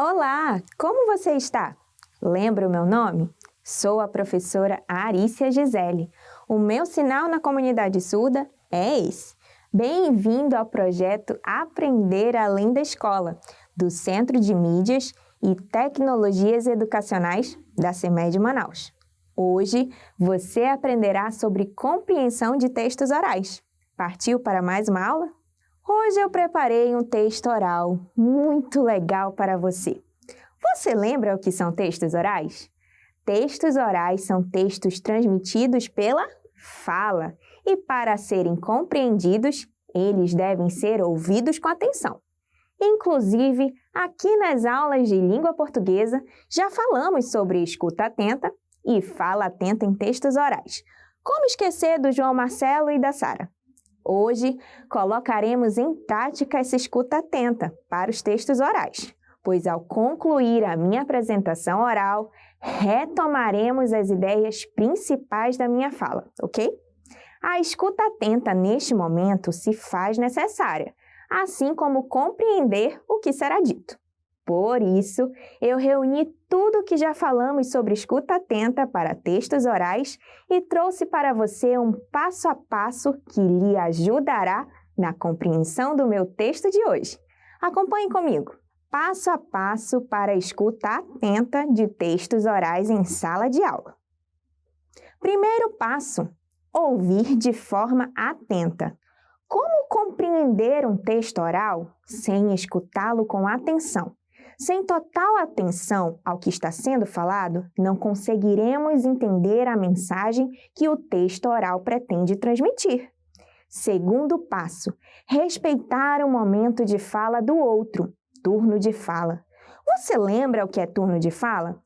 Olá, como você está? Lembra o meu nome? Sou a professora Arícia Gisele. O meu sinal na comunidade surda é esse. Bem-vindo ao projeto Aprender Além da Escola, do Centro de Mídias e Tecnologias Educacionais da CEMED Manaus. Hoje você aprenderá sobre compreensão de textos orais. Partiu para mais uma aula? Hoje eu preparei um texto oral muito legal para você. Você lembra o que são textos orais? Textos orais são textos transmitidos pela fala e, para serem compreendidos, eles devem ser ouvidos com atenção. Inclusive, aqui nas aulas de língua portuguesa, já falamos sobre escuta atenta e fala atenta em textos orais. Como esquecer do João Marcelo e da Sara? Hoje, colocaremos em prática essa escuta atenta para os textos orais, pois ao concluir a minha apresentação oral, retomaremos as ideias principais da minha fala, ok? A escuta atenta neste momento se faz necessária, assim como compreender o que será dito. Por isso, eu reuni tudo o que já falamos sobre escuta atenta para textos orais e trouxe para você um passo a passo que lhe ajudará na compreensão do meu texto de hoje. Acompanhe comigo. Passo a passo para a escuta atenta de textos orais em sala de aula. Primeiro passo: ouvir de forma atenta. Como compreender um texto oral sem escutá-lo com atenção? Sem total atenção ao que está sendo falado, não conseguiremos entender a mensagem que o texto oral pretende transmitir. Segundo passo: respeitar o momento de fala do outro. Turno de fala. Você lembra o que é turno de fala?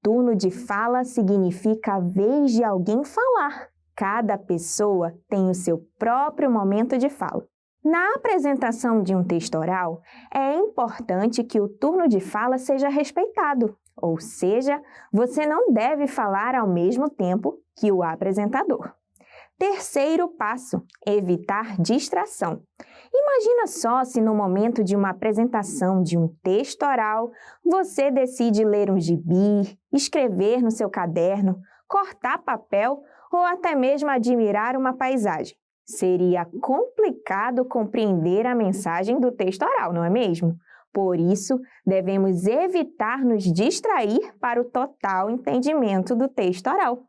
Turno de fala significa a vez de alguém falar. Cada pessoa tem o seu próprio momento de fala. Na apresentação de um texto oral, é importante que o turno de fala seja respeitado, ou seja, você não deve falar ao mesmo tempo que o apresentador. Terceiro passo: evitar distração. Imagina só se no momento de uma apresentação de um texto oral, você decide ler um gibi, escrever no seu caderno, cortar papel ou até mesmo admirar uma paisagem. Seria complicado compreender a mensagem do texto oral, não é mesmo? Por isso, devemos evitar nos distrair para o total entendimento do texto oral.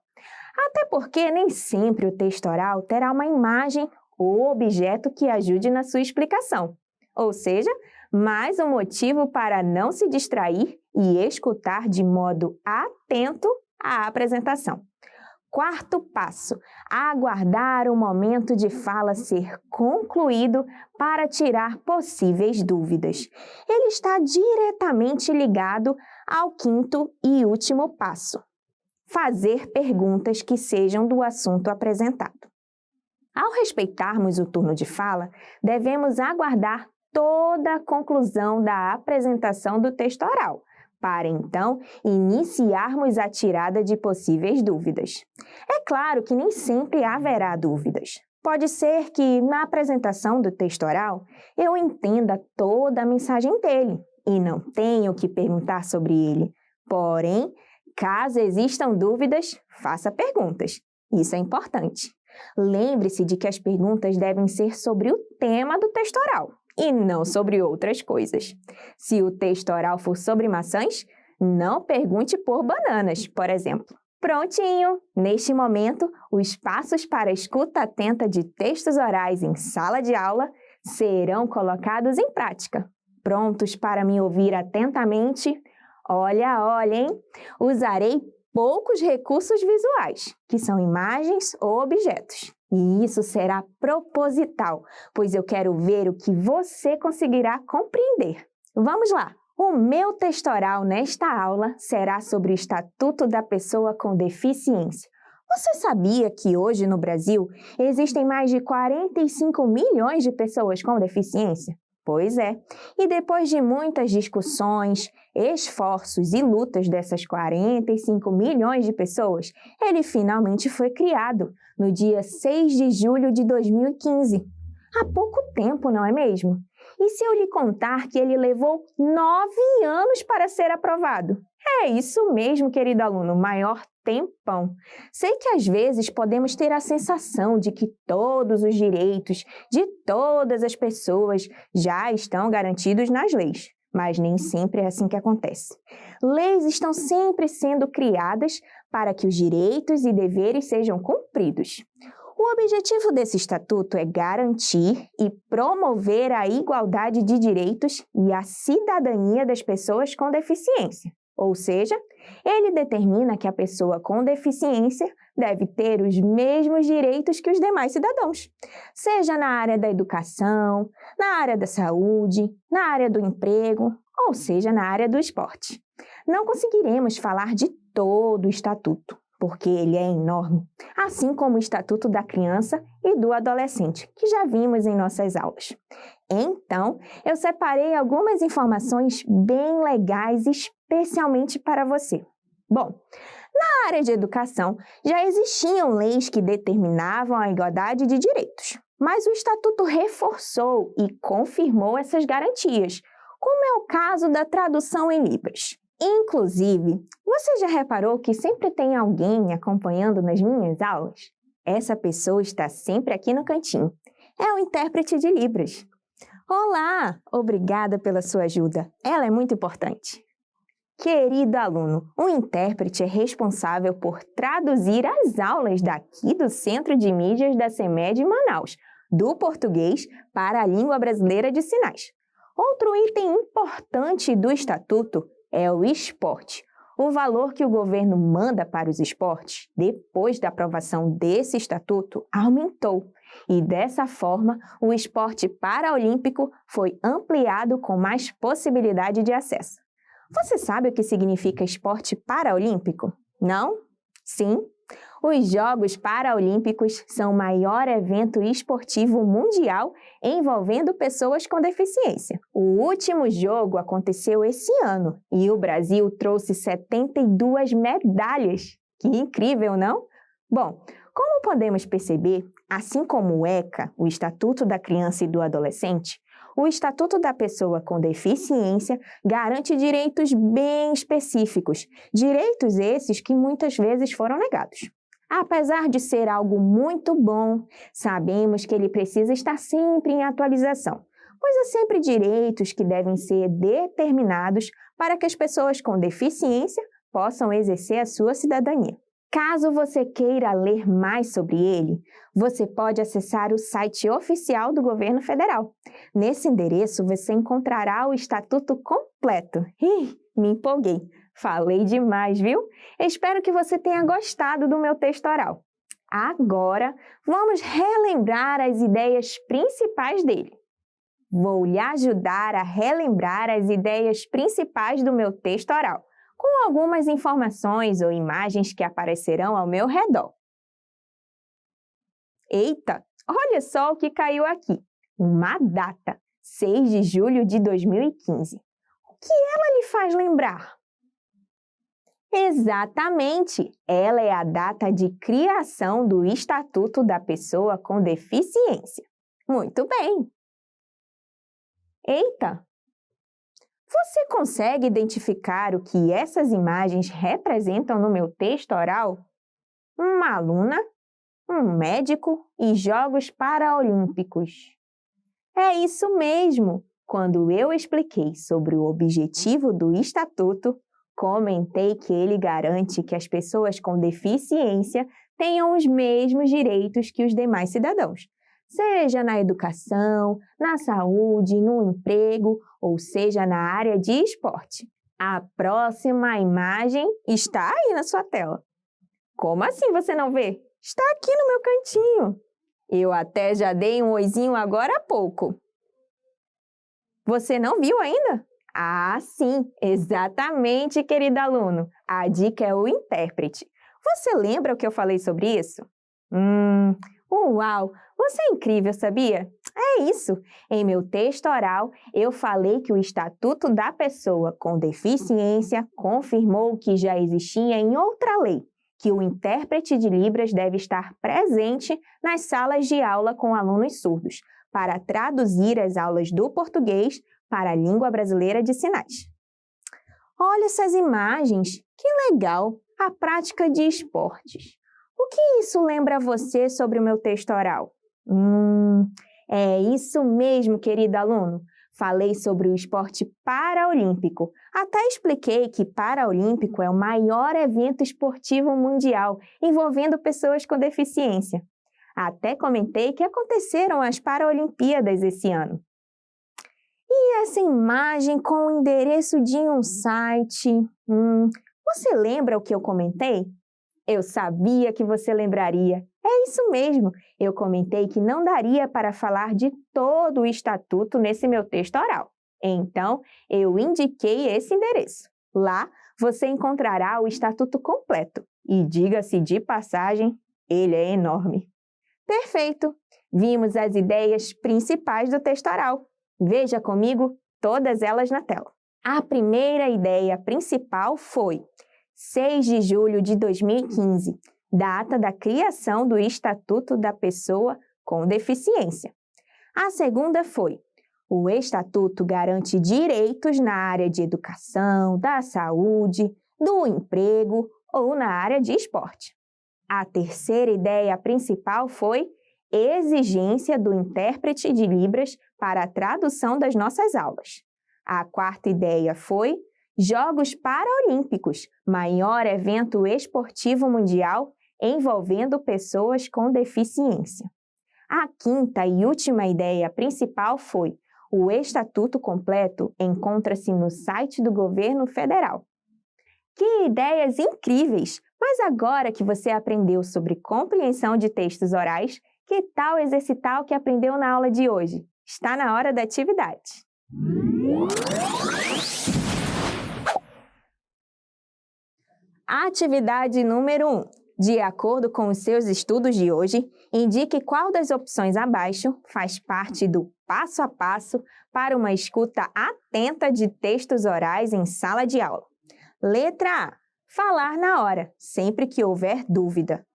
Até porque nem sempre o texto oral terá uma imagem ou objeto que ajude na sua explicação. Ou seja, mais um motivo para não se distrair e escutar de modo atento a apresentação. Quarto passo: aguardar o momento de fala ser concluído para tirar possíveis dúvidas. Ele está diretamente ligado ao quinto e último passo: fazer perguntas que sejam do assunto apresentado. Ao respeitarmos o turno de fala, devemos aguardar toda a conclusão da apresentação do texto oral, para então iniciarmos a tirada de possíveis dúvidas. É claro que nem sempre haverá dúvidas. Pode ser que, na apresentação do texto oral, eu entenda toda a mensagem dele e não tenha o que perguntar sobre ele. Porém, caso existam dúvidas, faça perguntas. Isso é importante. Lembre-se de que as perguntas devem ser sobre o tema do texto oral e não sobre outras coisas. Se o texto oral for sobre maçãs, não pergunte por bananas, por exemplo. Prontinho! Neste momento, os passos para a escuta atenta de textos orais em sala de aula serão colocados em prática. Prontos para me ouvir atentamente? Olha, olha, hein? Usarei poucos recursos visuais, que são imagens ou objetos. E isso será proposital, pois eu quero ver o que você conseguirá compreender. Vamos lá! O meu texto oral nesta aula será sobre o Estatuto da Pessoa com Deficiência. Você sabia que hoje no Brasil existem mais de 45 milhões de pessoas com deficiência? Pois é, e depois de muitas discussões, esforços e lutas dessas 45 milhões de pessoas, ele finalmente foi criado no dia 6 de julho de 2015. Há pouco tempo, não é mesmo? E se eu lhe contar que ele levou 9 anos para ser aprovado? É isso mesmo, querido aluno, maior tempão. Sei que às vezes podemos ter a sensação de que todos os direitos de todas as pessoas já estão garantidos nas leis, mas nem sempre é assim que acontece. Leis estão sempre sendo criadas para que os direitos e deveres sejam cumpridos. O objetivo desse estatuto é garantir e promover a igualdade de direitos e a cidadania das pessoas com deficiência. Ou seja, ele determina que a pessoa com deficiência deve ter os mesmos direitos que os demais cidadãos, seja na área da educação, na área da saúde, na área do emprego, ou seja, na área do esporte. Não conseguiremos falar de todo o estatuto, porque ele é enorme, assim como o Estatuto da Criança e do Adolescente, que já vimos em nossas aulas. Então, eu separei algumas informações bem legais, especialmente para você. Bom, na área de educação, já existiam leis que determinavam a igualdade de direitos, mas o Estatuto reforçou e confirmou essas garantias, como é o caso da tradução em Libras. Inclusive, você já reparou que sempre tem alguém me acompanhando nas minhas aulas? Essa pessoa está sempre aqui no cantinho. É o intérprete de Libras. Olá! Obrigada pela sua ajuda. Ela é muito importante. Querido aluno, o intérprete é responsável por traduzir as aulas daqui do Centro de Mídias da CEMED em Manaus, do português para a língua brasileira de sinais. Outro item importante do Estatuto é o esporte. O valor que o governo manda para os esportes, depois da aprovação desse estatuto, aumentou. E dessa forma, o esporte paraolímpico foi ampliado com mais possibilidade de acesso. Você sabe o que significa esporte paraolímpico? Não? Sim? Os Jogos Paraolímpicos são o maior evento esportivo mundial envolvendo pessoas com deficiência. O último jogo aconteceu esse ano e o Brasil trouxe 72 medalhas. Que incrível, não? Bom, como podemos perceber, assim como o ECA, o Estatuto da Criança e do Adolescente, o Estatuto da Pessoa com Deficiência garante direitos bem específicos, direitos esses que muitas vezes foram negados. Apesar de ser algo muito bom, sabemos que ele precisa estar sempre em atualização, pois há sempre direitos que devem ser determinados para que as pessoas com deficiência possam exercer a sua cidadania. Caso você queira ler mais sobre ele, você pode acessar o site oficial do Governo Federal. Nesse endereço você encontrará o Estatuto completo. Me empolguei! Falei demais, viu? Espero que você tenha gostado do meu texto oral. Agora, vamos relembrar as ideias principais dele. Vou lhe ajudar a relembrar as ideias principais do meu texto oral, com algumas informações ou imagens que aparecerão ao meu redor. Eita, olha só o que caiu aqui. Uma data, 6 de julho de 2015. O que ela lhe faz lembrar? Exatamente! Ela é a data de criação do Estatuto da Pessoa com Deficiência. Muito bem! Eita! Você consegue identificar o que essas imagens representam no meu texto oral? Uma aluna, um médico e Jogos Paraolímpicos. É isso mesmo! Quando eu expliquei sobre o objetivo do Estatuto, comentei que ele garante que as pessoas com deficiência tenham os mesmos direitos que os demais cidadãos, seja na educação, na saúde, no emprego, ou seja na área de esporte. A próxima imagem está aí na sua tela. Como assim você não vê? Está aqui no meu cantinho. Eu até já dei um oizinho agora há pouco. Você não viu ainda? Ah, sim, exatamente, querido aluno. A dica é o intérprete. Você lembra o que eu falei sobre isso? Uau! Você é incrível, sabia? É isso! Em meu texto oral, eu falei que o Estatuto da Pessoa com Deficiência confirmou o que já existia em outra lei, que o intérprete de Libras deve estar presente nas salas de aula com alunos surdos, para traduzir as aulas do português para a língua brasileira de sinais. Olha essas imagens, que legal! A prática de esportes. O que isso lembra a você sobre o meu texto oral? É isso mesmo, querido aluno. Falei sobre o esporte paraolímpico. Até expliquei que paraolímpico é o maior evento esportivo mundial envolvendo pessoas com deficiência. Até comentei que aconteceram as Paralimpíadas esse ano. E essa imagem com o endereço de um site? Você lembra o que eu comentei? Eu sabia que você lembraria. É isso mesmo, eu comentei que não daria para falar de todo o Estatuto nesse meu texto oral. Então, eu indiquei esse endereço. Lá, você encontrará o Estatuto completo. E diga-se de passagem, ele é enorme. Perfeito! Vimos as ideias principais do texto oral. Veja comigo todas elas na tela. A primeira ideia principal foi 6 de julho de 2015, data da criação do Estatuto da Pessoa com Deficiência. A segunda foi: o Estatuto garante direitos na área de educação, da saúde, do emprego ou na área de esporte. A terceira ideia principal foi exigência do intérprete de Libras para a tradução das nossas aulas. A quarta ideia foi Jogos Paralímpicos, maior evento esportivo mundial envolvendo pessoas com deficiência. A quinta e última ideia principal foi: o Estatuto completo encontra-se no site do Governo Federal. Que ideias incríveis! Mas agora que você aprendeu sobre compreensão de textos orais, que tal exercitar o que aprendeu na aula de hoje? Está na hora da atividade! Atividade número 1. De acordo com os seus estudos de hoje, indique qual das opções abaixo faz parte do passo a passo para uma escuta atenta de textos orais em sala de aula. Letra A. Falar na hora, sempre que houver dúvida.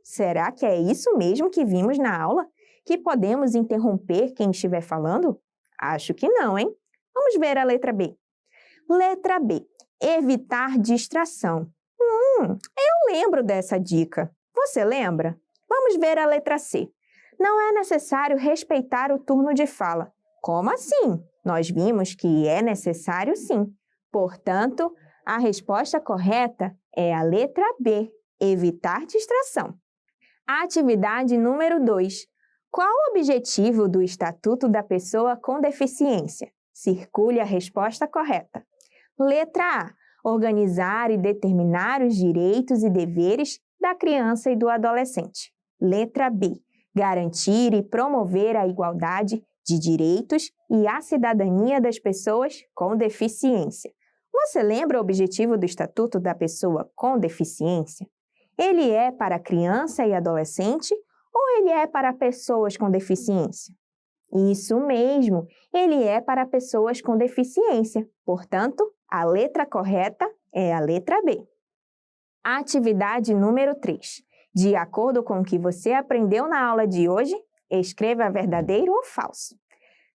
Será que é isso mesmo que vimos na aula? Que podemos interromper quem estiver falando? Acho que não, hein? Vamos ver a letra B. Letra B. Evitar distração. Eu lembro dessa dica. Você lembra? Vamos ver a letra C. Não é necessário respeitar o turno de fala. Como assim? Nós vimos que é necessário sim. Portanto, a resposta correta é a letra B, evitar distração. Atividade número 2. Qual o objetivo do Estatuto da Pessoa com Deficiência? Circule a resposta correta. Letra A. Organizar e determinar os direitos e deveres da criança e do adolescente. Letra B. Garantir e promover a igualdade de direitos e a cidadania das pessoas com deficiência. Você lembra o objetivo do Estatuto da Pessoa com Deficiência? Ele é para criança e adolescente ou ele é para pessoas com deficiência? Isso mesmo, ele é para pessoas com deficiência. Portanto, a letra correta é a letra B. Atividade número 3. De acordo com o que você aprendeu na aula de hoje, escreva verdadeiro ou falso.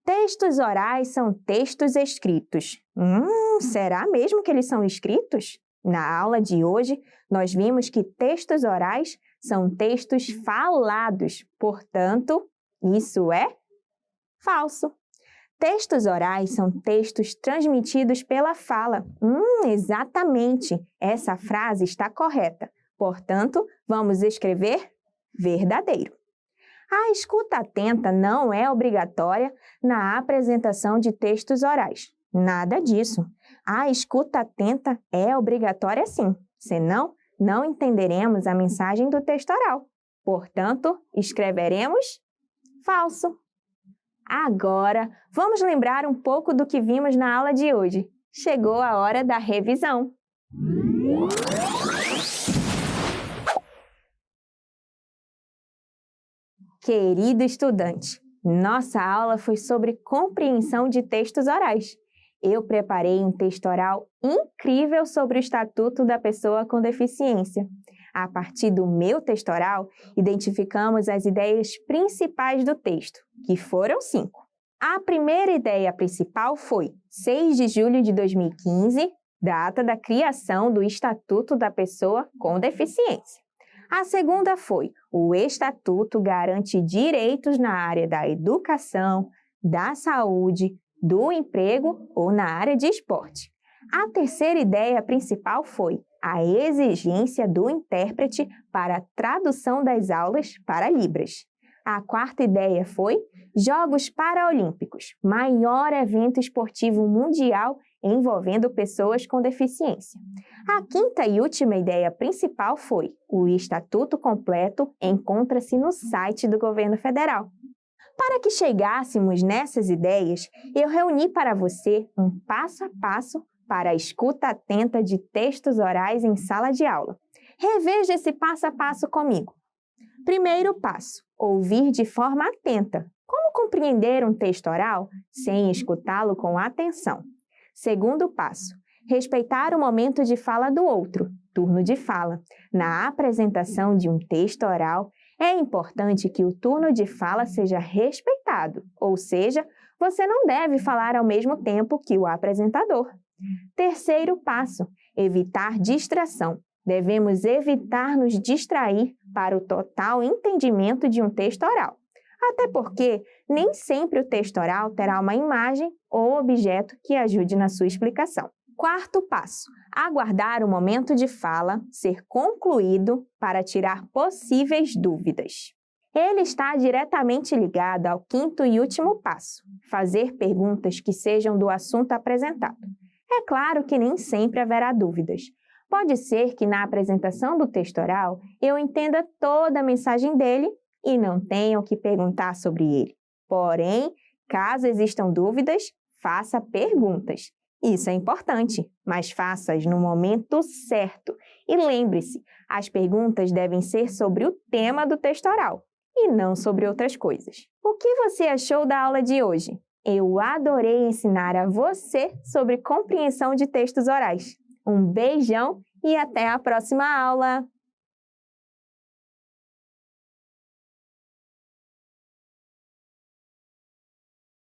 Textos orais são textos escritos. Será mesmo que eles são escritos? Na aula de hoje, nós vimos que textos orais são textos falados. Portanto, isso é falso. Textos orais são textos transmitidos pela fala. Exatamente. Essa frase está correta. Portanto, vamos escrever verdadeiro. A escuta atenta não é obrigatória na apresentação de textos orais. Nada disso. A escuta atenta é obrigatória sim. Senão, não entenderemos a mensagem do texto oral. Portanto, escreveremos falso. Agora, vamos lembrar um pouco do que vimos na aula de hoje. Chegou a hora da revisão. Querido estudante, nossa aula foi sobre compreensão de textos orais. Eu preparei um texto oral incrível sobre o Estatuto da Pessoa com Deficiência. A partir do meu texto oral, identificamos as ideias principais do texto, que foram 5. A primeira ideia principal foi 6 de julho de 2015, data da criação do Estatuto da Pessoa com Deficiência. A segunda foi: o Estatuto garante direitos na área da educação, da saúde, do emprego ou na área de esporte. A terceira ideia principal foi a exigência do intérprete para a tradução das aulas para Libras. A quarta ideia foi Jogos Paralímpicos, maior evento esportivo mundial envolvendo pessoas com deficiência. A quinta e última ideia principal foi: o Estatuto completo encontra-se no site do Governo Federal. Para que chegássemos nessas ideias, eu reuni para você um passo a passo para a escuta atenta de textos orais em sala de aula. Reveja esse passo a passo comigo. Primeiro passo: ouvir de forma atenta. Como compreender um texto oral sem escutá-lo com atenção? Segundo passo: respeitar o momento de fala do outro, turno de fala. Na apresentação de um texto oral, é importante que o turno de fala seja respeitado, ou seja, você não deve falar ao mesmo tempo que o apresentador. Terceiro passo: evitar distração. Devemos evitar nos distrair para o total entendimento de um texto oral. Até porque nem sempre o texto oral terá uma imagem ou objeto que ajude na sua explicação. Quarto passo: aguardar o momento de fala ser concluído para tirar possíveis dúvidas. Ele está diretamente ligado ao quinto e último passo: fazer perguntas que sejam do assunto apresentado. É claro que nem sempre haverá dúvidas. Pode ser que na apresentação do texto oral eu entenda toda a mensagem dele e não tenha o que perguntar sobre ele. Porém, caso existam dúvidas, faça perguntas. Isso é importante, mas faça-as no momento certo. E lembre-se, as perguntas devem ser sobre o tema do texto oral e não sobre outras coisas. O que você achou da aula de hoje? Eu adorei ensinar a você sobre compreensão de textos orais. Um beijão e até a próxima aula!